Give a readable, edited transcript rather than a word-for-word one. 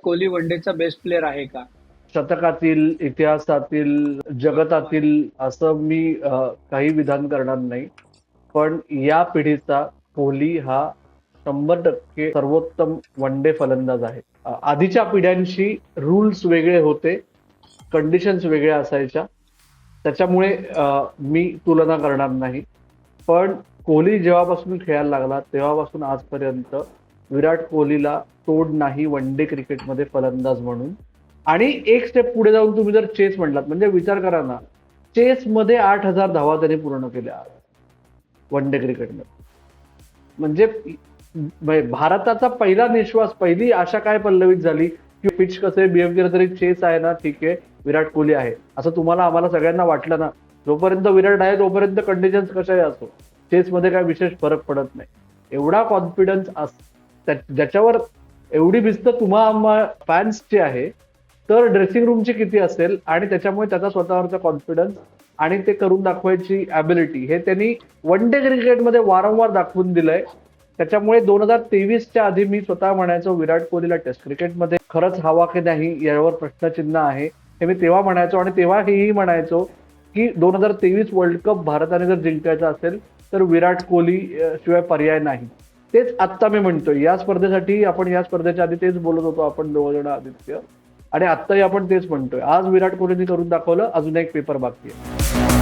Kohli वनडेचा best player आहे का? शतकातील, इतिहासातील, जगतातील असं मी काही विधान करणार नाही. पण या पिढीचा कोहली हा 100% सर्वोत्तम वन डे फलंदाज आहे. आधीच्या पिढ्यांशी रूल्स वेगळे होते, कंडिशन्स वेगळ्या असायच्या. त्याच्यामुळे मी तुलना करणार नाही. पण कोहली जेव्हापासून खेळायला लागला तेव्हापासून आजपर्यंत विराट कोहलीला तोड नाही वन डे क्रिकेटमध्ये फलंदाज म्हणून. आणि एक स्टेप पुढे जाऊन तुम्ही जर चेस म्हणलात, म्हणजे विचार करा ना, चेसमध्ये 8,000 धावा त्याने पूर्ण केल्या वन डे क्रिकेटमध्ये. म्हणजे भारताचा पहिला निश्वास, पहिली आशा काय पल्लवित झाली की पिच कसे बिहेव केलं तरी चेस आहे ना, ठीक आहे, विराट कोहली आहे असं तुम्हाला आम्हाला सगळ्यांना वाटलं ना. जोपर्यंत विराट आहे तोपर्यंत कंडिशन्स कशाही असो, चेसमध्ये काय विशेष फरक पडत नाही. एवढा कॉन्फिडन्स ज्याच्यावर एवढी भिस्त तुम्हा फॅन्सची आहे, तर ड्रेसिंग रूमची किती असेल. आणि त्याच्यामुळे त्याचा स्वतःवरचा कॉन्फिडन्स आणि ते करून दाखवायची ॲबिलिटी हे त्यांनी वन डे क्रिकेटमध्ये वारंवार दाखवून दिलंय. त्याच्यामुळे 2023च्या आधी मी स्वतः म्हणायचो विराट कोहलीला टेस्ट क्रिकेटमध्ये खरंच हवा की नाही यावर प्रश्नचिन्ह आहे, हे मी तेव्हा म्हणायचो. आणि तेव्हा हेही म्हणायचो की 2023 वर्ल्ड कप भारताने जर जिंकायचा असेल तर विराट कोहली शिवाय पर्याय नाही. तेच आत्ता मी म्हणतोय. या स्पर्धेसाठी आपण, या स्पर्धेच्या आधी तेच बोलत होतो आपण दोघ जण, आदित्य, आणि आत्ताही आपण तेच म्हणतोय. आज विराट कोहलीने करून दाखवलं, अजून एक पेपर बाकी आहे.